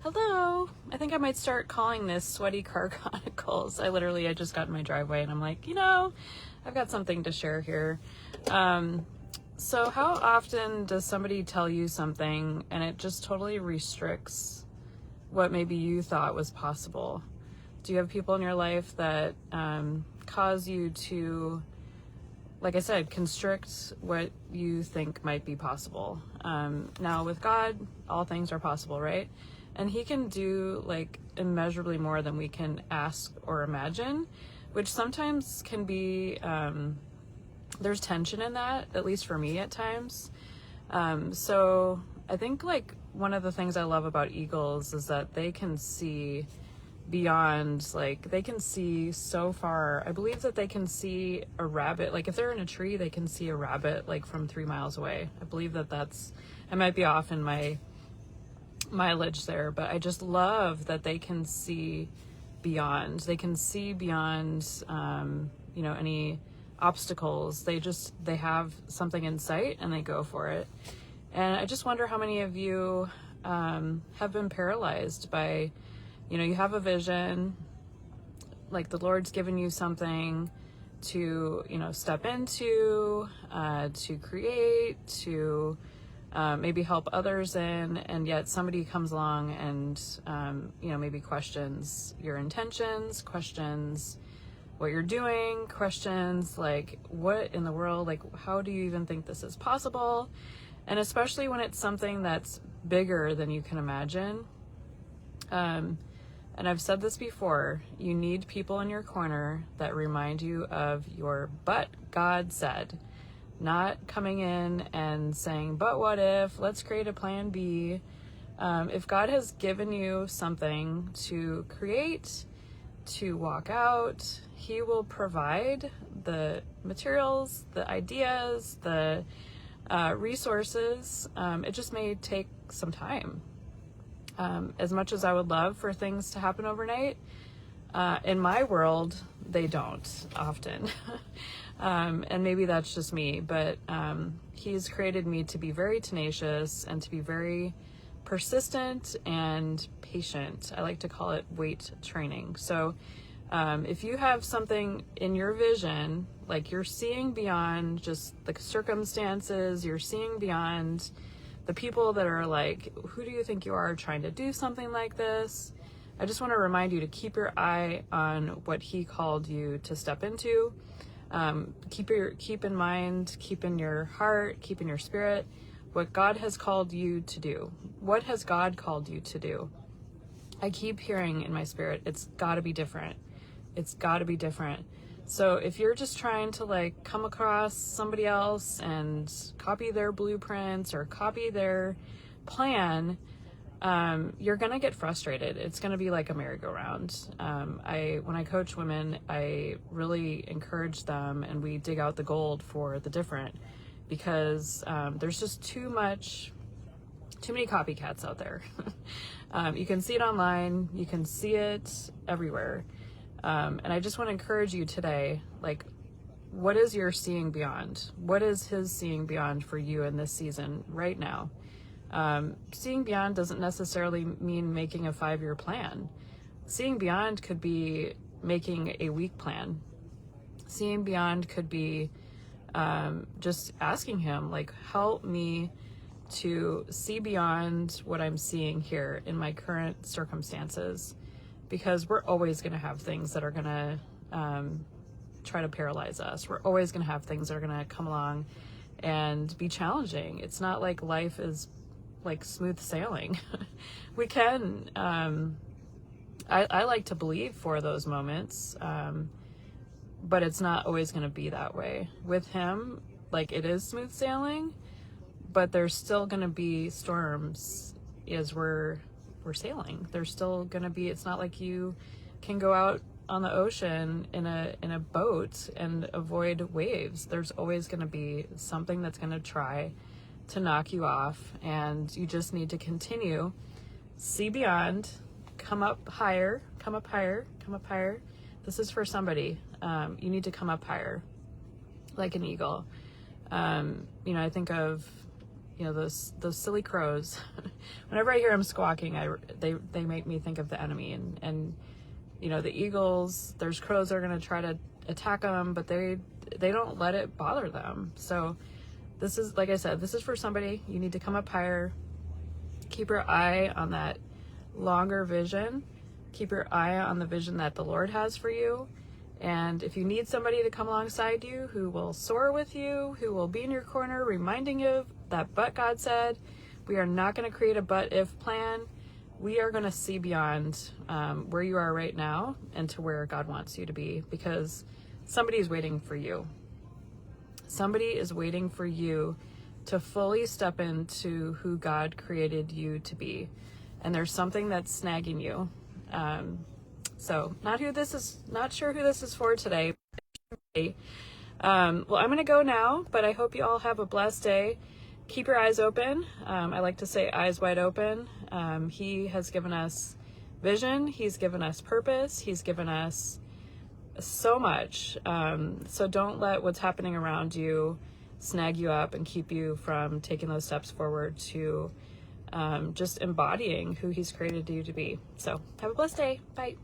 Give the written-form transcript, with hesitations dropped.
Hello. I think I might start calling this Sweaty Car Chronicles. I just got in my driveway and I'm like, I've got something to share here. So how often does somebody tell you something and it just totally restricts what maybe you thought was possible? Do you have people in your life that cause you to, like I said, constrict what you think might be possible? Now with God, all things are possible, right? And he can do like immeasurably more than we can ask or imagine, which sometimes can be, there's tension in that, at least for me at times. So I think like one of the things I love about eagles is that they can see beyond, like they can see so far. I believe that they can see a rabbit, like if they're in a tree, they can see a rabbit like from 3 miles away. I believe I might be off in my mileage there, but I just love that they can see beyond. They can see beyond, any obstacles. They have something in sight and they go for it. And I just wonder how many of you have been paralyzed by, you have a vision, like the Lord's given you something to, step into, to create, to maybe help others in, and yet somebody comes along and, maybe questions your intentions, questions what you're doing, questions like, what in the world, like, how do you even think this is possible? And especially when it's something that's bigger than you can imagine. And I've said this before, you need people in your corner that remind you of your "but God said," not coming in and saying, "but what if, let's create a plan B." If God has given you something to create, to walk out, he will provide the materials, the ideas, the resources. It just may take some time. As much as I would love for things to happen overnight, in my world, they don't often. And maybe that's just me, but he's created me to be very tenacious and to be very persistent and patient. I like to call it weight training. So if you have something in your vision, like you're seeing beyond just the circumstances, you're seeing beyond the people that are like, who do you think you are trying to do something like this? I just want to remind you to keep your eye on what he called you to step into. Keep in mind, keep in your heart, keep in your spirit what God has called you to do. What has God called you to do? I keep hearing in my spirit, it's got to be different. It's got to be different. So if you're just trying to like come across somebody else and copy their blueprints or copy their plan, you're going to get frustrated. It's going to be like a merry-go-round. When I coach women, I really encourage them and we dig out the gold for the different, because there's just too many copycats out there. You can see it online, you can see it everywhere. And I just want to encourage you today, like, what is your seeing beyond? What is his seeing beyond for you in this season right now? Seeing beyond doesn't necessarily mean making a 5-year plan. Seeing beyond could be making a week plan. Seeing beyond could be just asking him, like, help me to see beyond what I'm seeing here in my current circumstances, because we're always going to have things that are going to try to paralyze us. We're always going to have things that are going to come along and be challenging. It's not like life is like smooth sailing. We can, I like to believe for those moments, but it's not always going to be that way. With him, like, it is smooth sailing, but there's still going to be storms as we're sailing. There's still going to be, it's not like you can go out on the ocean in a boat and avoid waves. There's always going to be something that's going to try to knock you off, and you just need to continue, see beyond, come up higher, come up higher, come up higher. This is for somebody. You need to come up higher, like an eagle. I think of, you know, those silly crows. Whenever I hear them squawking, they make me think of the enemy, and you know, the eagles, there's crows that are going to try to attack them, but they don't let it bother them. So this is, like I said, this is for somebody. You need to come up higher. Keep your eye on that longer vision. Keep your eye on the vision that the Lord has for you. And if you need somebody to come alongside you who will soar with you, who will be in your corner, reminding you of that but God said, we are not going to create a but if plan. We are going to see beyond where you are right now and to where God wants you to be, because somebody is waiting for you. Somebody is waiting for you to fully step into who God created you to be. And there's something that's snagging you. So not sure who this is for today. Well, I'm going to go now, but I hope you all have a blessed day. Keep your eyes open. I like to say eyes wide open. He has given us vision. He's given us purpose. He's given us so much. So don't let what's happening around you snag you up and keep you from taking those steps forward to just embodying who he's created you to be. So have a blessed day. Bye.